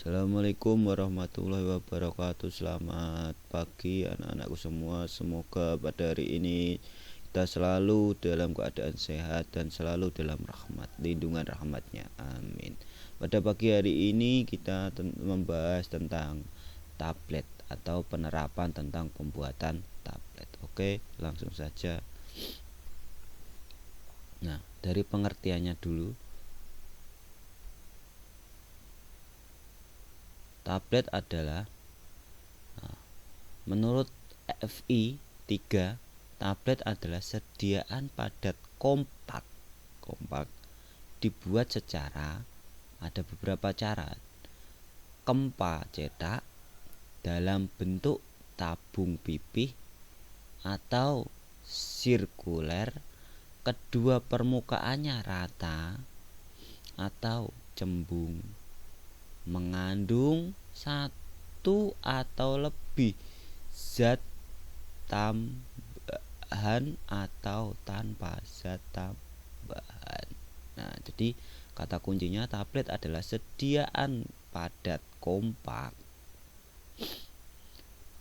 Assalamualaikum warahmatullahi wabarakatuh. Selamat pagi anak-anakku semua. Semoga pada hari ini kita selalu dalam keadaan sehat dan selalu dalam lindungan rahmatnya. Amin. Pada pagi hari ini kita membahas tentang tablet atau penerapan tentang pembuatan tablet. Oke, langsung saja. Nah, dari pengertiannya dulu. Tablet adalah, menurut FI 3, tablet adalah sediaan padat kompak dibuat secara, ada beberapa cara, kempa cetak dalam bentuk tabung pipih atau sirkuler, kedua permukaannya rata atau cembung, mengandung satu atau lebih zat tambahan atau tanpa zat tambahan. Nah, jadi kata kuncinya tablet adalah sediaan padat kompak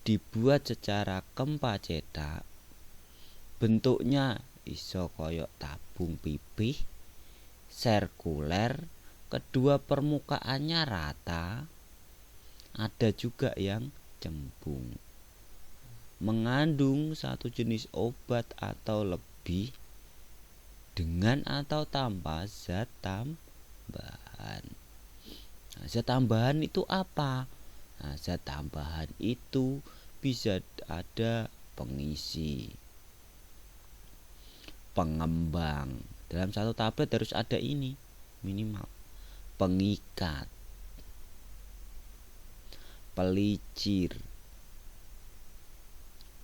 dibuat secara kempa cetak, bentuknya iso koyok tabung pipih, sirkuler, kedua permukaannya rata, ada juga yang cembung, mengandung satu jenis obat atau lebih dengan atau tanpa zat tambahan. Nah, zat tambahan itu apa? Nah, zat tambahan itu bisa ada pengisi, pengembang. Dalam satu tablet harus ada ini minimal: pengikat, pelicir,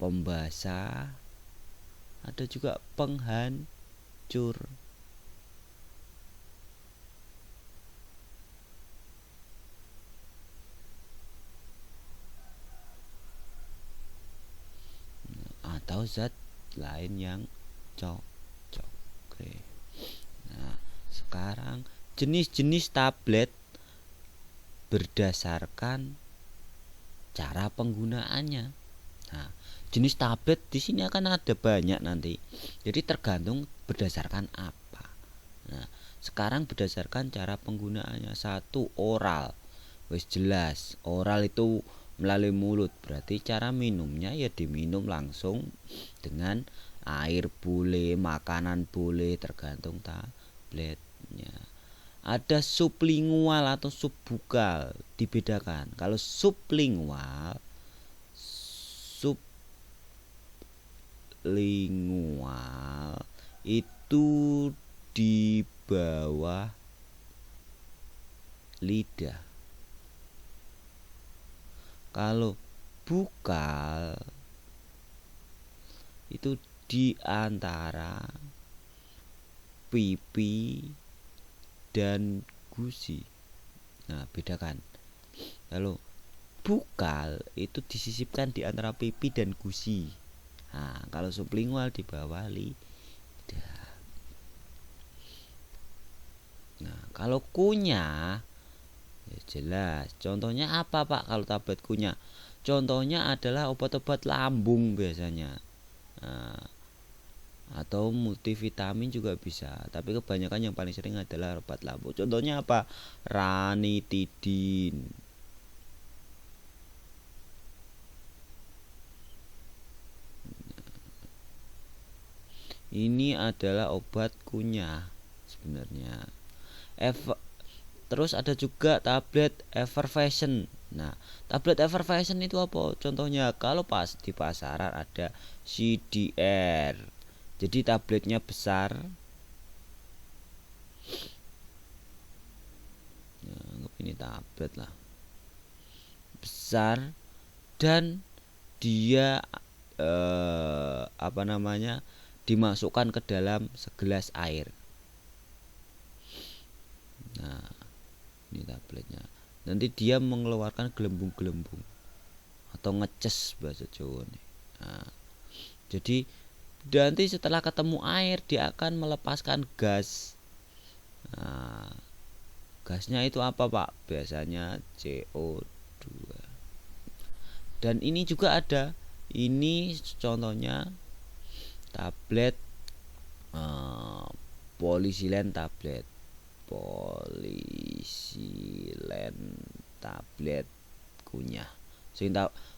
pembasah, ada juga penghancur. Atau zat lain yang cocok. Oke. Nah, sekarang jenis-jenis tablet berdasarkan cara penggunaannya. Nah, jenis tablet di sini akan ada banyak nanti. Jadi tergantung berdasarkan apa. Nah, sekarang berdasarkan cara penggunaannya. Satu, oral. Wis jelas, oral itu melalui mulut, berarti cara minumnya ya diminum langsung dengan air boleh, makanan boleh, tergantung tabletnya. Ada sublingual atau subbukal, dibedakan. Kalau sublingual itu di bawah lidah. Kalau bukal itu di antara pipi dan gusi. Nah, bedakan. Kalau bukal itu disisipkan di antara pipi dan gusi. Nah, kalau sublingual di bawah lidah. Nah, kalau kunyah ya jelas. Contohnya apa, Pak, kalau tablet kunyah? Contohnya adalah obat-obat lambung biasanya. Nah, atau multivitamin juga bisa, tapi kebanyakan yang paling sering adalah obat lambung. Contohnya apa? Ranitidin. Ini adalah obat kunyah sebenarnya. Terus ada juga tablet effervescent. Nah, tablet effervescent itu apa? Contohnya kalau pas di pasaran ada CDR. Jadi tabletnya besar. Ya, anggap ini tablet lah. Besar dan dia dimasukkan ke dalam segelas air. Nah, ini tabletnya. Nanti dia mengeluarkan gelembung-gelembung atau ngeces bahasa Jawa nih. Nah, jadi nanti setelah ketemu air dia akan melepaskan gas. Nah, gasnya itu apa Pak? Biasanya CO2. Dan ini juga ada, ini contohnya tablet polisilen tablet kunyah.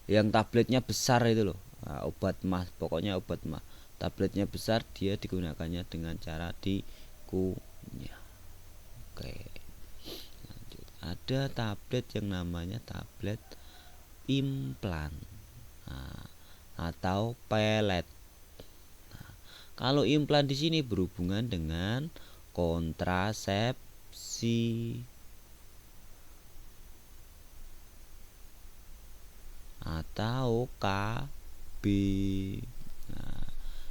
Yang tabletnya besar itu loh. Nah, obat mah, pokoknya obat mah. Tabletnya besar, dia digunakannya dengan cara dikunyah. Oke. Lanjut. Ada tablet yang namanya tablet implan. Nah, atau pelet. Nah, kalau implan di sini berhubungan dengan kontrasepsi atau KB. Nah,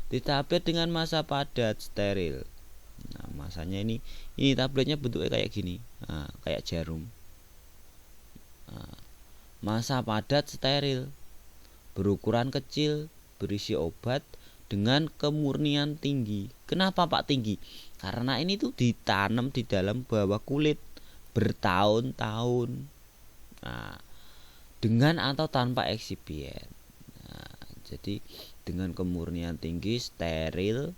di tablet dengan massa padat steril. Nah, masanya ini tabletnya bentuknya kayak gini, kayak jarum. Nah, massa padat steril, berukuran kecil, berisi obat dengan kemurnian tinggi. Kenapa Pak tinggi? Karena ini tuh ditanam di dalam bawah kulit bertahun-tahun. Nah, dengan atau tanpa eksipien. Nah, jadi dengan kemurnian tinggi, steril,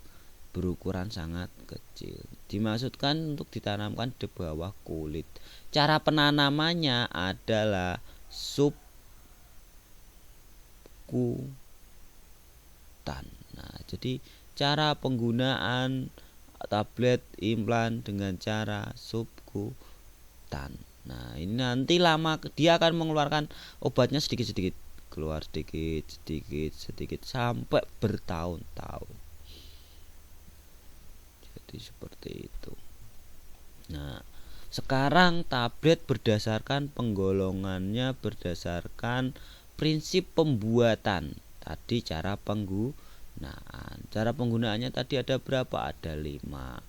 berukuran sangat kecil. Dimaksudkan untuk ditanamkan di bawah kulit. Cara penanamannya adalah subkutan. Nah, jadi cara penggunaan tablet implan dengan cara subkutan. Nah, ini nanti lama dia akan mengeluarkan obatnya sedikit-sedikit, keluar sedikit sampai bertahun-tahun. Jadi seperti itu. Nah, sekarang tablet berdasarkan penggolongannya berdasarkan prinsip pembuatan. Tadi cara penggunaan. Cara penggunaannya tadi ada berapa? Ada 5.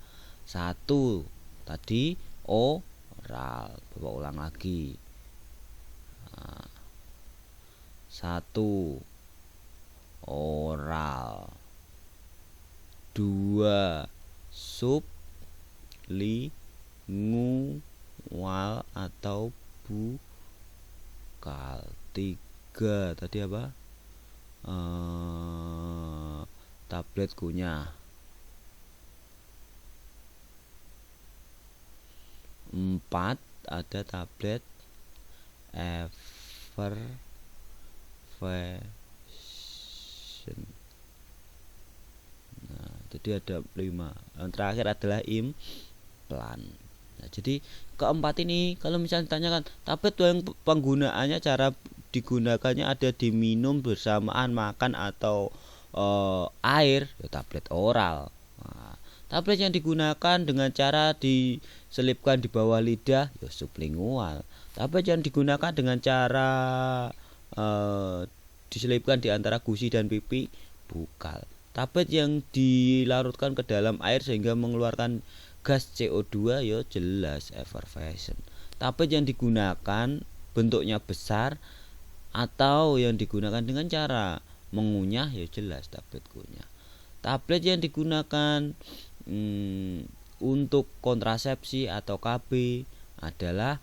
1 tadi oral. Bapak ulang lagi. 1 oral. 2 sublingual atau bukal. 3 tadi apa? Tablet kunyah. 4 ada tablet effervescent. Nah, jadi ada 5. Yang terakhir adalah implan. Nah, jadi keempat ini kalau misalnya ditanyakan tablet yang penggunaannya, cara digunakannya ada diminum bersamaan makan atau air, ya tablet oral. Nah, tablet yang digunakan dengan cara diselipkan di bawah lidah, ya sublingual. Tablet yang digunakan dengan cara diselipkan di antara gusi dan pipi, bukal. Tablet yang dilarutkan ke dalam air sehingga mengeluarkan gas CO2, ya jelas effervescent. Tablet yang digunakan bentuknya besar atau yang digunakan dengan cara mengunyah, ya jelas tablet kunyah. Tablet yang digunakan untuk kontrasepsi atau KB adalah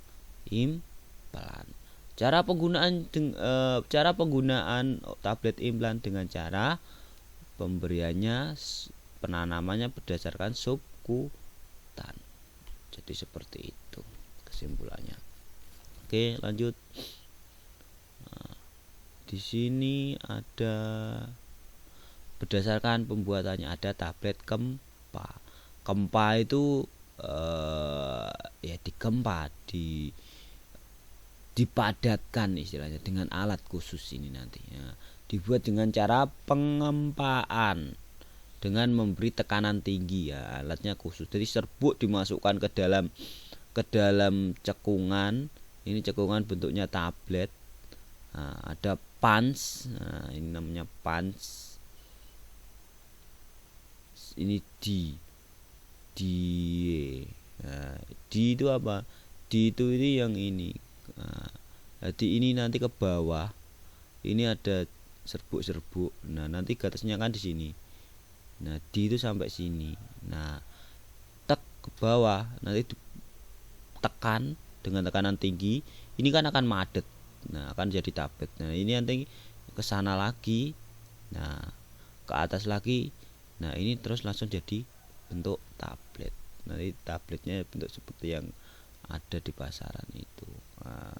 implan. Cara penggunaan tablet implan dengan cara pemberiannya, penanamannya berdasarkan subkutan. Jadi seperti itu kesimpulannya. Oke, lanjut. Nah, di sini ada berdasarkan pembuatannya, ada tablet Kempa. Kempa itu ya dipadatkan istilahnya dengan alat khusus ini nantinya. Dibuat dengan cara pengempaan dengan memberi tekanan tinggi, ya alatnya khusus. Jadi serbuk dimasukkan ke dalam cekungan. Ini cekungan bentuknya tablet. Nah, ada punch. Nah, ini namanya punch. Ini nah, D itu apa? D itu ini yang ini. Nah, jadi ini nanti ke bawah. Ini ada serbuk-serbuk. Nah, nanti gatasnya kan di sini. Nah, D itu sampai sini. Nah, tek ke bawah, nanti tekan dengan tekanan tinggi, ini kan akan madet. Nah, akan jadi tablet. Nah, ini nanti ke sana lagi. Nah, ke atas lagi. Nah, ini terus langsung jadi bentuk tablet. Nanti tabletnya bentuk seperti yang ada di pasaran itu. Nah,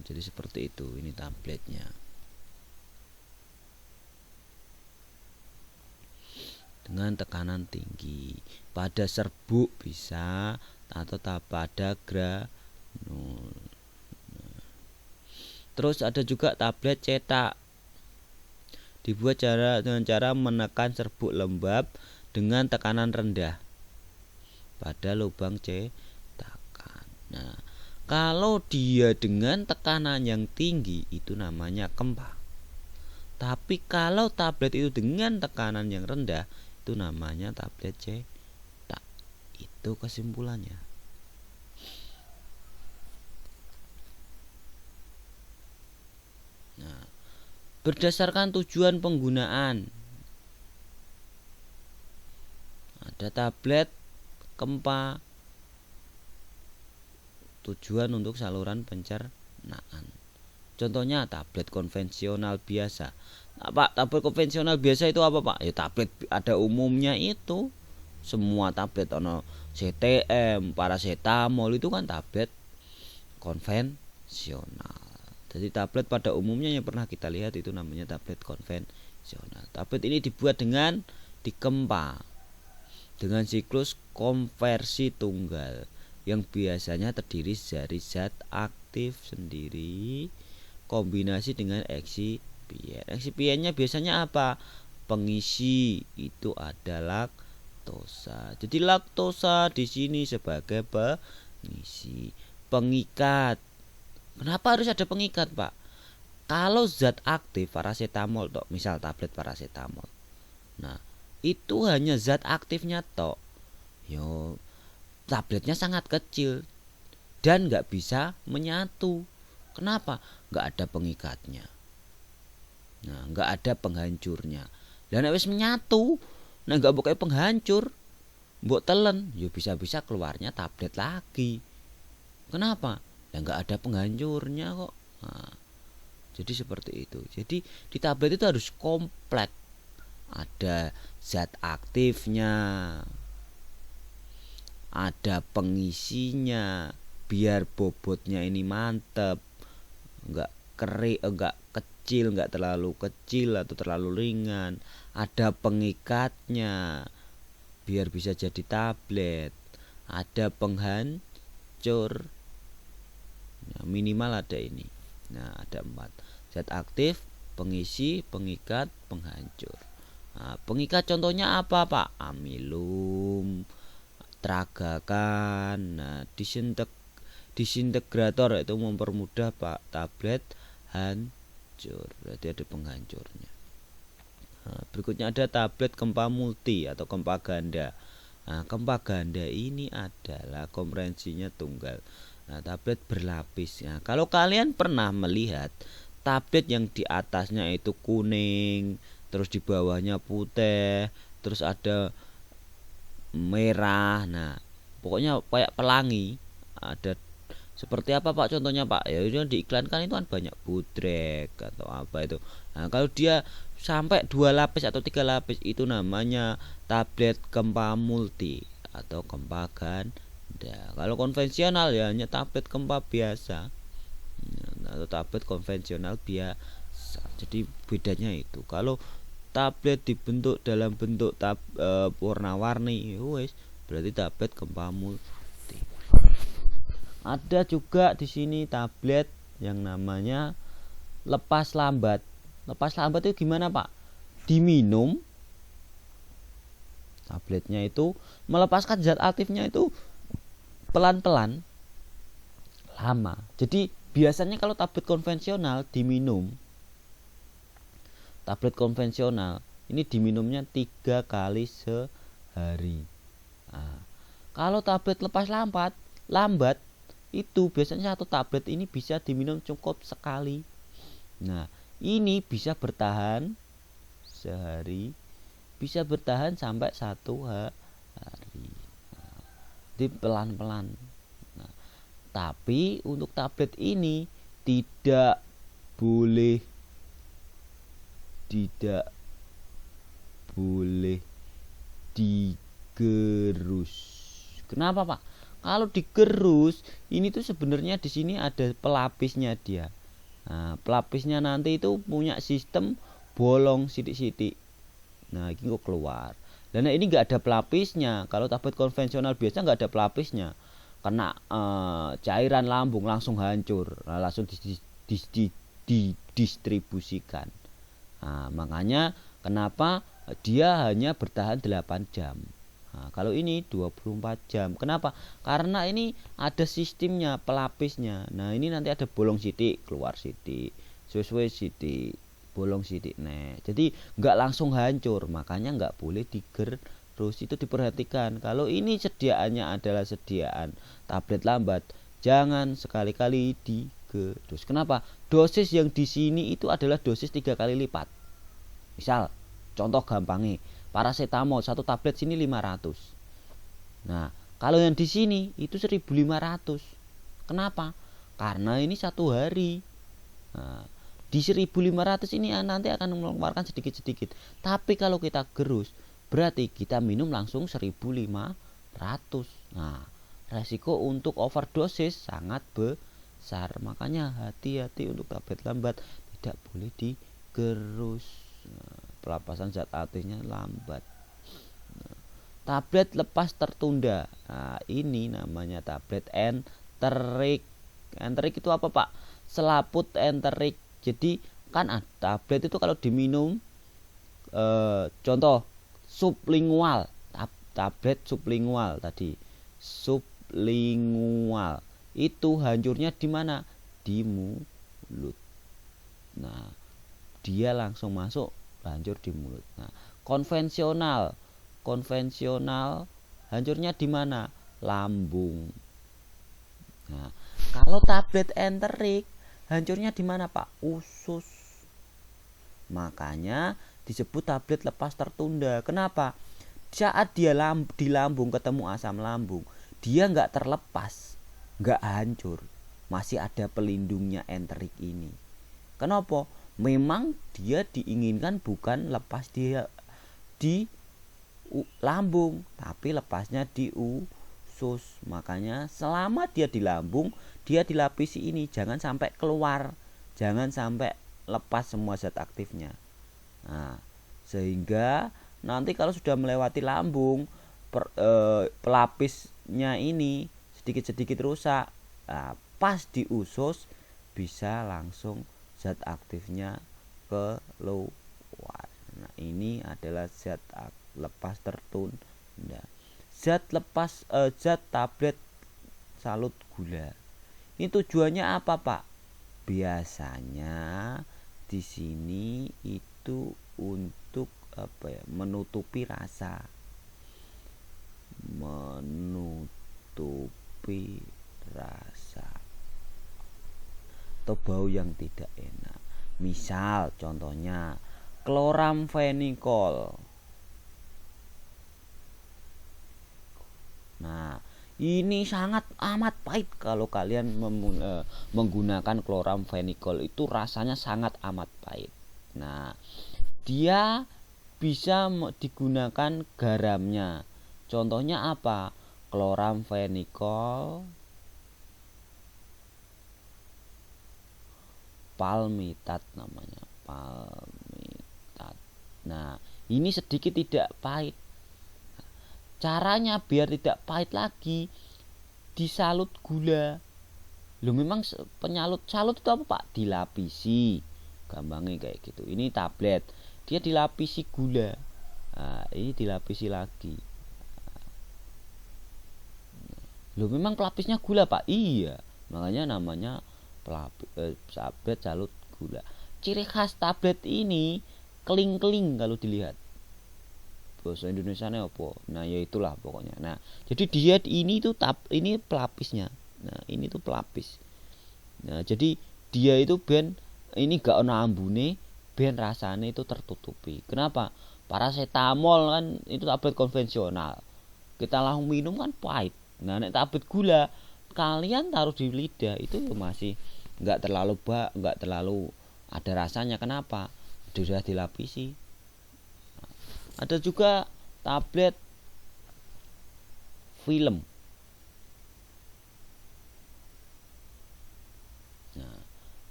jadi seperti itu. Ini tabletnya. Dengan tekanan tinggi pada serbuk bisa, atau pada granul. Terus ada juga tablet cetak, dibuat dengan cara menekan serbuk lembab dengan tekanan rendah pada lubang cetakan. Nah, kalau dia dengan tekanan yang tinggi itu namanya kempa. Tapi kalau tablet itu dengan tekanan yang rendah itu namanya tablet cetak. Itu kesimpulannya. Nah, berdasarkan tujuan penggunaan, ada tablet kempa tujuan untuk saluran pencernaan. Contohnya tablet konvensional biasa. Nah, Pak, tablet konvensional biasa itu apa, Pak? Ya tablet ada umumnya itu. Semua tablet ono CTM, paracetamol itu kan tablet konvensional. Jadi tablet pada umumnya yang pernah kita lihat itu namanya tablet konvensional. Tablet ini dibuat dengan dikempa dengan siklus konversi tunggal yang biasanya terdiri dari zat aktif sendiri kombinasi dengan eksipien. Eksipiennya biasanya apa? Pengisi itu adalah laktosa. Jadi laktosa di sini sebagai pengisi. Pengikat. Kenapa harus ada pengikat, Pak? Kalau zat aktif paracetamol tok, misal tablet paracetamol. Nah, itu hanya zat aktifnya tok. Yo, tabletnya sangat kecil dan nggak bisa menyatu. Kenapa? Nggak ada pengikatnya. Nah, nggak ada penghancurnya. Dan habis menyatu, nah nggak pakai penghancur, mbok telen, yo bisa-bisa keluarnya tablet lagi. Kenapa? Nah, nggak ada penghancurnya kok. Nah, jadi seperti itu. Jadi di tablet itu harus komplek. Ada zat aktifnya, ada pengisinya, biar bobotnya ini mantep, nggak kering, enggak kecil, nggak terlalu kecil atau terlalu ringan. Ada pengikatnya, biar bisa jadi tablet. Ada penghancur, nah, minimal ada ini. Nah, ada 4 zat aktif, pengisi, pengikat, penghancur. Nah, pengikat contohnya apa, Pak? Amilum, tragakan. Nah, disintegrator itu mempermudah Pak tablet hancur. Berarti ada penghancurnya. Nah, berikutnya ada tablet kempa multi atau kempa ganda. Nah, kempa ganda ini adalah komprehensinya tunggal. Nah, tablet berlapis. Nah, kalau kalian pernah melihat tablet yang di atasnya itu kuning, terus di bawahnya putih, terus ada merah. Nah, pokoknya kayak pelangi. Ada seperti apa, Pak? Contohnya, Pak? Ya itu diiklankan itu kan banyak budrek atau apa itu. Nah, kalau dia sampai 2 lapis atau 3 lapis itu namanya tablet kempa multi atau kempa ganda. Kalau konvensional ya hanya tablet kempa biasa atau tablet konvensional biasa. Jadi bedanya itu. Kalau tablet dibentuk dalam bentuk warna-warni, wes berarti tablet kempa multi. Ada juga di sini tablet yang namanya lepas lambat. Lepas lambat itu gimana, Pak? Diminum tabletnya itu melepaskan zat aktifnya itu pelan-pelan lama. Jadi biasanya kalau tablet konvensional diminum, tablet konvensional ini diminumnya 3 kali sehari. Nah, kalau tablet lepas lambat itu biasanya 1 tablet ini bisa diminum cukup sekali. Nah, ini bisa bertahan sehari, bisa bertahan sampai 1 hari. Jadi pelan-pelan. Nah, tapi untuk tablet ini tidak boleh digerus. Kenapa, Pak? Kalau digerus, ini tuh sebenarnya di sini ada pelapisnya dia. Nah, pelapisnya nanti itu punya sistem bolong sidik-sidik. Nah, ini kok keluar. Dan ini nggak ada pelapisnya. Kalau tablet konvensional biasa nggak ada pelapisnya. Kena cairan lambung langsung hancur. Nah, langsung didistribusikan. Nah, makanya kenapa dia hanya bertahan 8 jam. Nah, kalau ini 24 jam. Kenapa? Karena ini ada sistemnya, pelapisnya. Nah, ini nanti ada bolong sidik, keluar sidik, sesuai sidik, bolong sidik. Nah, jadi nggak langsung hancur, makanya nggak boleh digerus. Itu diperhatikan. Kalau ini sediaannya adalah sediaan tablet lambat, jangan sekali-kali digerus. Kenapa? Dosis yang di sini itu adalah dosis 3 kali lipat. Misal, contoh gampangnya, paracetamol satu tablet sini 500. Nah, kalau yang di sini itu 1500. Kenapa? Karena ini satu hari. Nah, di 1500 ini nanti akan mengeluarkan sedikit-sedikit. Tapi kalau kita gerus, berarti kita minum langsung 1500. Nah, resiko untuk overdosis sangat besar. Makanya hati-hati untuk tablet lambat, tidak boleh digerus. Pelepasan zat aktifnya lambat. Tablet lepas tertunda. Nah, ini namanya tablet enterik. Enterik itu apa, Pak? Selaput enterik. Jadi kan tablet itu kalau diminum, contoh sublingual, tablet sublingual tadi, sublingual itu hancurnya di mana? Di mulut. Nah, dia langsung masuk, hancur di mulut. Nah, konvensional hancurnya di mana? Lambung. Nah, kalau tablet enterik hancurnya di mana, Pak? Usus. Makanya disebut tablet lepas tertunda. Kenapa? Saat dia di lambung ketemu asam lambung, dia nggak terlepas, nggak hancur, masih ada pelindungnya enterik ini. Kenapa? Memang dia diinginkan bukan lepas dia di lambung, tapi lepasnya di usus. Makanya selama dia di lambung, dia dilapisi ini, jangan sampai keluar, jangan sampai lepas semua zat aktifnya. Nah, sehingga nanti kalau sudah melewati lambung, pelapisnya ini sedikit-sedikit rusak. Nah, pas di usus bisa langsung zat aktifnya keluar. Nah, ini adalah zat lepas tertunda. Zat tablet salut gula. Ini tujuannya apa, Pak? Biasanya di sini itu untuk menutupi rasa. Menutupi rasa atau bau yang tidak enak. Misal contohnya chloramphenicol. Nah, ini sangat amat pahit kalau kalian menggunakan chloramphenicol, itu rasanya sangat amat pahit. Nah, dia bisa digunakan garamnya. Contohnya apa? Chloramphenicol palmitat namanya, palmitat. Nah, ini sedikit tidak pahit. Caranya biar tidak pahit lagi, disalut gula. Loh, memang penyalut salut itu apa, Pak? Dilapisi. Gampangnya kayak gitu. Ini tablet, dia dilapisi gula. Nah, ini dilapisi lagi. Loh, memang pelapisnya gula, Pak? Iya, makanya namanya tablet salut gula. Ciri khas tablet ini keling-keling kalau dilihat. Bahasa Indonesianya apa? Nah, ya itulah pokoknya. Nah, jadi dia ini tuh ini pelapisnya. Nah, ini tuh pelapis. Nah, jadi dia itu ben ini gak ono ambune, ben rasanya itu tertutupi. Kenapa? Paracetamol kan itu tablet konvensional. Kita langsung minum kan pahit. Nah nek tablet gula kalian taruh di lidah itu masih nggak terlalu ada rasanya. Kenapa? Sudah dilapisi. Ada juga tablet film. Nah,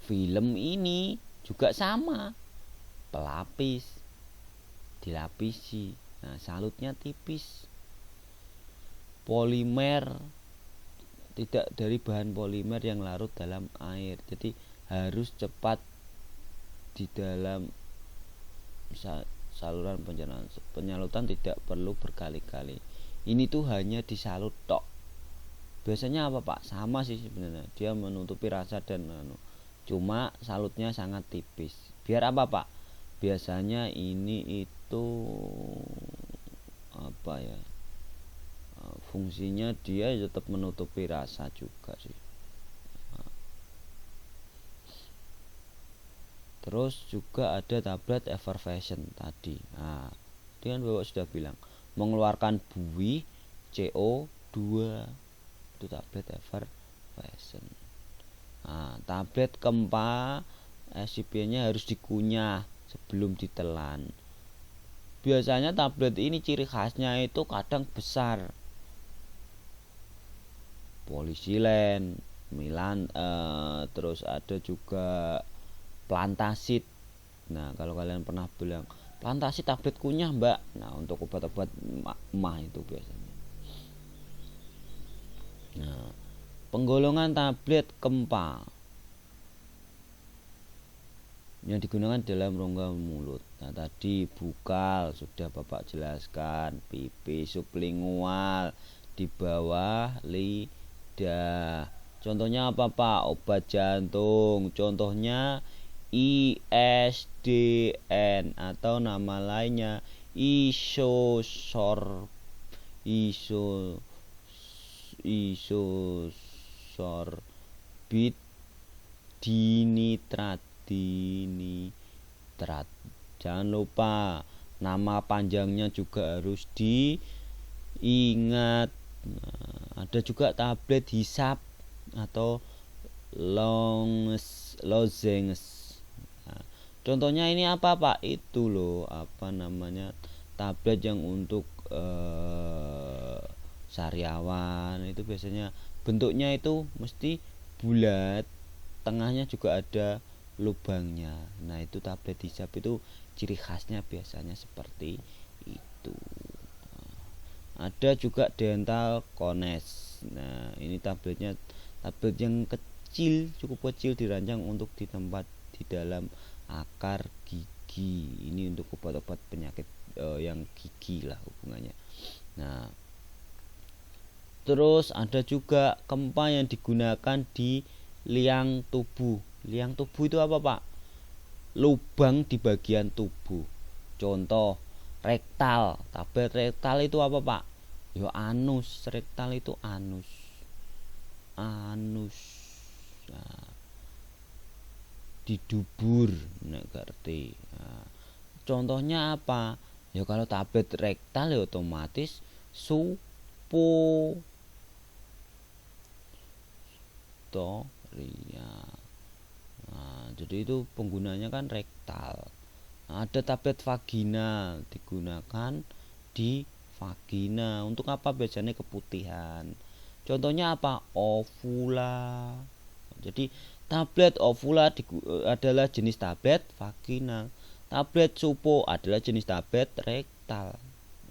film ini juga sama, pelapis, dilapisi. Nah, salutnya tipis. Polimer, tidak dari bahan polimer yang larut dalam air. Jadi harus cepat di dalam saluran penyaluran, tidak perlu berkali-kali. Ini tuh hanya disalut tok. Biasanya apa Pak? Sama sih sebenarnya. Dia menutupi rasa dan cuma salutnya sangat tipis. Biar apa Pak? Biasanya ini itu apa ya? Fungsinya dia tetap menutupi rasa juga sih. Terus juga ada tablet effervescent tadi. Nah, dia kan Bapak sudah bilang mengeluarkan buih CO2. Itu tablet effervescent. Nah, tablet Kempa SCP-nya harus dikunyah sebelum ditelan. Biasanya tablet ini ciri khasnya itu kadang besar. Polisilen, Milan, terus ada juga Plantasid. Nah, kalau kalian pernah bilang Plantasid tablet kunyah Mbak. Nah, untuk obat-obat emah itu biasanya. Nah, penggolongan tablet Kempa yang digunakan dalam rongga mulut. Nah, tadi bukal sudah Bapak jelaskan, pipi sublingual di bawah lidah. Contohnya apa Pak? Obat jantung. Contohnya ISDN atau nama lainnya isosorbit dinitrat. Jangan lupa nama panjangnya juga harus diingat. Nah, ada juga tablet hisap atau lozenges. Nah, contohnya ini apa Pak? Itu loh apa namanya, tablet yang untuk sariawan. Itu biasanya bentuknya itu mesti bulat, tengahnya juga ada lubangnya. Nah, itu tablet hisap itu ciri khasnya biasanya seperti itu. Ada juga dental cones. Nah, ini tablet yang kecil, cukup kecil, dirancang untuk ditempat di dalam akar gigi. Ini untuk obat-obat penyakit yang gigi lah hubungannya. Nah, terus ada juga Kempa yang digunakan di liang tubuh. Liang tubuh itu apa Pak? Lubang di bagian tubuh. Contoh rektal. Tablet rektal itu apa Pak? Ya anus. Rektal itu anus. Nah, di dubur nek ngerti. Nah, contohnya apa? Ya kalau tablet rektal ya otomatis Suptoria. Nah, jadi itu penggunanya kan rektal. Nah, ada tablet vaginal, digunakan di vagina. Untuk apa? Biasanya keputihan. Contohnya apa? Ovula. Jadi tablet ovula adalah jenis tablet vaginal. Tablet supo adalah jenis tablet rektal.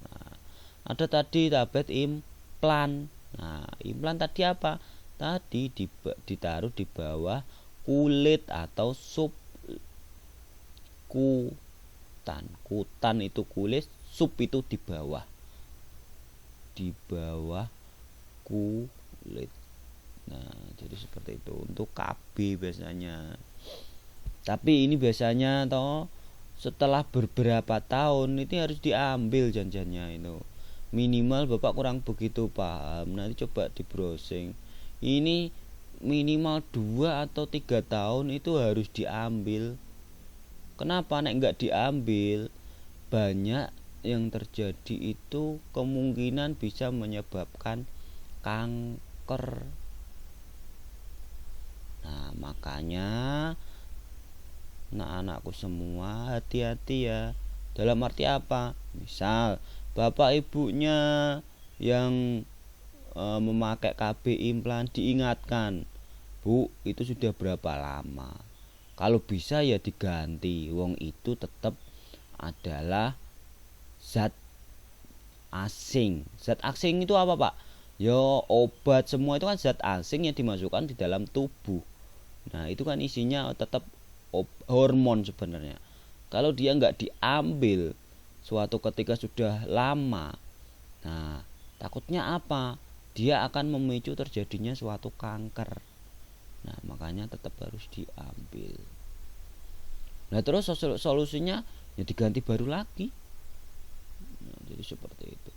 Nah, ada tadi tablet implan. Nah, implan tadi apa? Tadi ditaruh di bawah kulit atau kutan. Kutan itu kulit, sub itu di bawah. Di bawah kulit. Nah, jadi seperti itu untuk KB biasanya. Tapi ini biasanya setelah beberapa tahun itu harus diambil janjiannya itu. Minimal Bapak kurang begitu paham. Nanti coba di browsing. Ini minimal 2 atau 3 tahun itu harus diambil. Kenapa nek enggak diambil? Banyak yang terjadi itu kemungkinan bisa menyebabkan kanker. Nah, makanya anak-anakku semua hati-hati ya. Dalam arti apa? Misal bapak ibunya yang memakai KB implan diingatkan, Bu, itu sudah berapa lama? Kalau bisa ya diganti. Wong itu tetap adalah zat asing. Zat asing itu apa, Pak? Yo, obat semua itu kan zat asing yang dimasukkan di dalam tubuh. Nah, itu kan isinya tetap hormon sebenarnya. Kalau dia nggak diambil suatu ketika sudah lama, nah takutnya apa? Dia akan memicu terjadinya suatu kanker. Nah, makanya tetap harus diambil. Nah, terus solusinya ya diganti baru lagi. Nah, jadi seperti itu.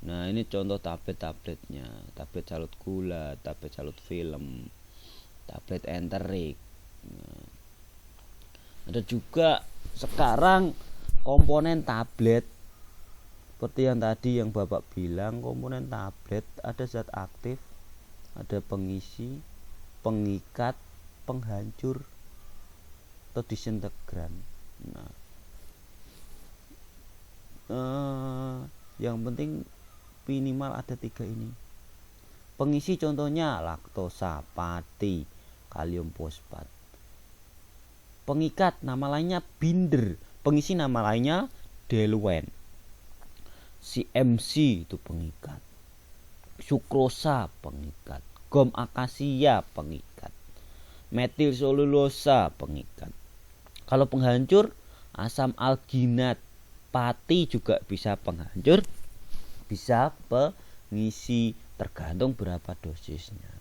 Nah, ini contoh tablet-tabletnya. Tablet salut gula, tablet salut film, tablet enterik. Nah, ada juga sekarang komponen tablet seperti yang tadi yang Bapak bilang, komponen tablet ada zat aktif, ada pengisi, pengikat, penghancur atau disintegran. Nah, yang penting minimal ada 3 ini. Pengisi contohnya laktosa, pati, kalium fosfat. Pengikat nama lainnya binder, pengisi nama lainnya diluent. CMC itu pengikat, sukrosa pengikat, gom akasia pengikat, metil selulosa pengikat. Kalau penghancur, asam alginat, pati juga bisa penghancur, bisa pengisi, tergantung berapa dosisnya.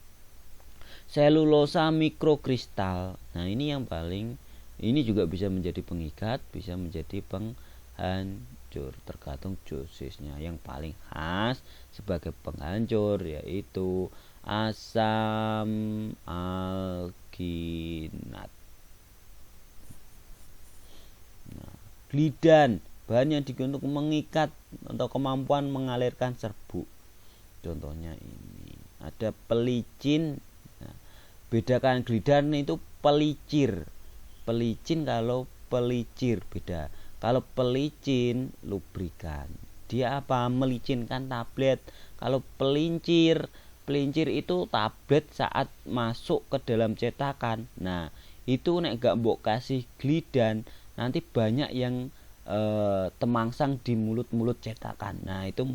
Selulosa mikrokristal, nah ini yang paling, ini juga bisa menjadi pengikat, bisa menjadi penghancur, tergantung dosisnya. Yang paling khas sebagai penghancur yaitu asam alginat. Nah, glidan, bahan yang digunakan untuk mengikat atau kemampuan mengalirkan serbuk. Contohnya ini ada pelicin. Nah, bedakan glidan itu pelicir. Pelicin kalau pelicir beda. Kalau pelicin lubrikan, dia apa? Melicinkan tablet. Kalau pelincir itu tablet saat masuk ke dalam cetakan. Nah, itu nek gak mbok kasih glidan, nanti banyak yang temangsang di mulut-mulut cetakan. Nah, itu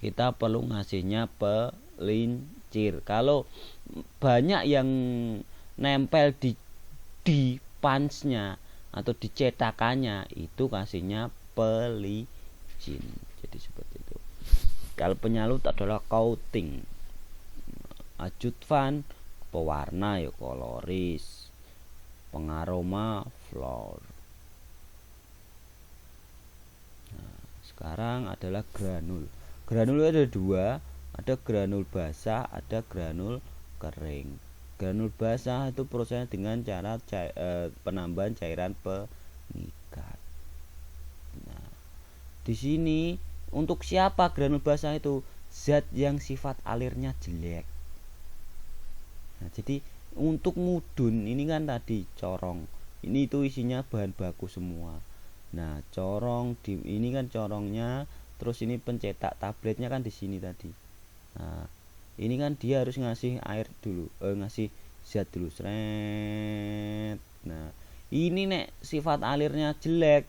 kita perlu ngasihnya pelincir. Kalau banyak yang nempel di punchnya atau di cetakannya, itu kasihnya pelicin. Jadi seperti itu. Kalau penyalut adalah coating, adjuvan pewarna ya koloris, pengaroma flour. Nah, sekarang adalah granul. Granul ada 2, ada granul basah, ada granul kering. Granul basah itu prosesnya dengan cara penambahan cairan pengikat. Nah, di sini untuk siapa granul basah itu? Zat yang sifat alirnya jelek. Nah, jadi untuk mudun ini kan tadi corong. Ini itu isinya bahan baku semua. Nah, corong ini kan corongnya, terus ini pencetak tabletnya kan di sini tadi. Nah, ini kan dia harus ngasih air dulu, ngasih zat dulu, seret. Nah, ini nek sifat alirnya jelek,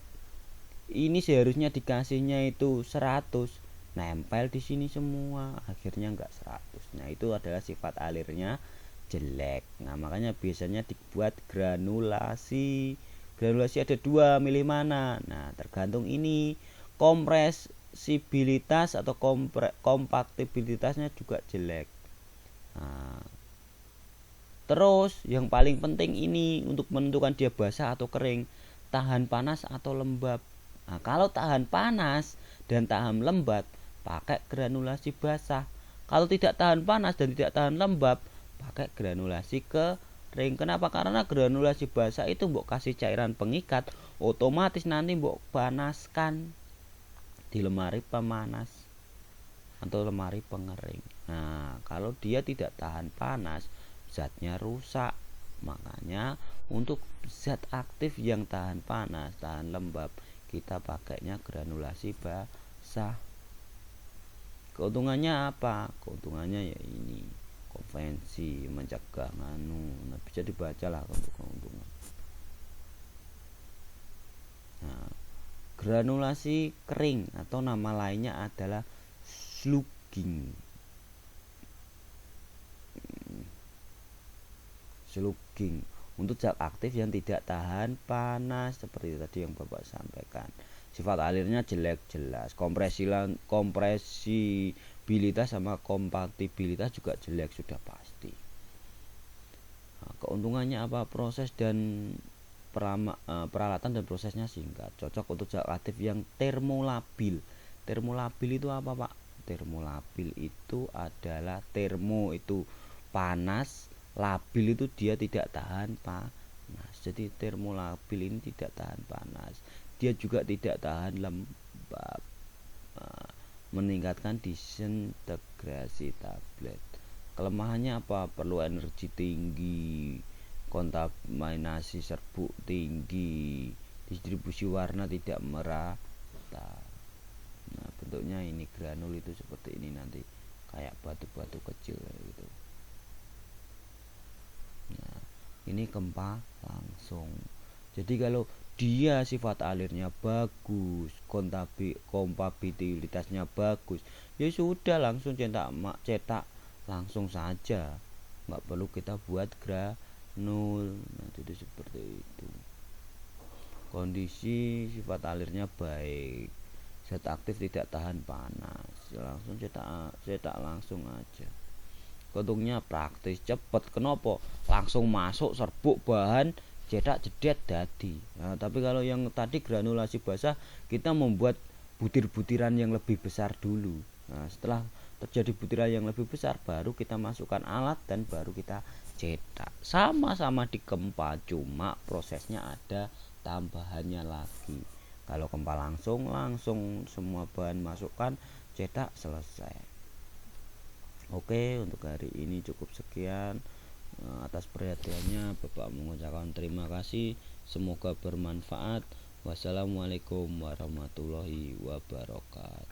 ini seharusnya dikasihnya itu 100, nempel di sini semua, akhirnya enggak 100. Nah, itu adalah sifat alirnya jelek. Nah, makanya biasanya dibuat granulasi. Granulasi ada 2, milih mana? Nah, tergantung ini kompresibilitas atau kompaktibilitasnya juga jelek. Nah, terus yang paling penting ini untuk menentukan dia basah atau kering, tahan panas atau lembab. Nah, kalau tahan panas dan tahan lembab, pakai granulasi basah. Kalau tidak tahan panas dan tidak tahan lembab, pakai granulasi kering. Kenapa? Karena granulasi basah itu mbok kasih cairan pengikat, otomatis nanti mbok panaskan di lemari pemanas atau lemari pengering. Nah, kalau dia tidak tahan panas, zatnya rusak. Makanya untuk zat aktif yang tahan panas, tahan lembab, kita pakainya granulasi basah. Keuntungannya apa? Keuntungannya ya ini, konvensi, mencegah nah, bisa dibaca lah untuk keuntungan. Nah, granulasi kering atau nama lainnya adalah slugging. Slugging untuk zat aktif yang tidak tahan panas seperti tadi yang Bapak sampaikan. Sifat alirnya jelek jelas, kompresibilitas sama kompatibilitas juga jelek sudah pasti. Nah, keuntungannya apa? Proses dan peralatan dan prosesnya singkat, cocok untuk zat aktif yang termolabil. Termolabil itu apa, Pak? Termolabil itu adalah termo itu panas, labil itu dia tidak tahan panas. Jadi termolabil ini tidak tahan panas, dia juga tidak tahan lembab. Meningkatkan disintegrasi tablet. Kelemahannya apa? Perlu energi tinggi, kontaminasi serbuk tinggi, distribusi warna tidak merata. Nah, bentuknya ini granul itu seperti ini nanti, kayak batu-batu kecil gitu. Nah, ini gempa langsung. Jadi kalau dia sifat alirnya bagus, kompatibilitasnya bagus, ya sudah langsung cetak langsung saja, nggak perlu kita buat granul. Nah, jadi seperti itu. Kondisi sifat alirnya baik, zat aktif tidak tahan panas, langsung cetak langsung aja. Keuntungannya praktis, cepet. Kenapa? Langsung masuk serbuk bahan, cetak jedet dadi. Nah, tapi kalau yang tadi granulasi basah, kita membuat butir-butiran yang lebih besar dulu. Nah, setelah terjadi butiran yang lebih besar, baru kita masukkan alat dan baru kita cetak. Sama-sama digempa, cuma prosesnya ada tambahannya lagi. Kalau gempa langsung semua bahan masukkan, cetak, selesai. Oke, untuk hari ini cukup sekian. Atas perhatiannya Bapak mengucapkan terima kasih. Semoga bermanfaat. Wassalamualaikum warahmatullahi wabarakatuh.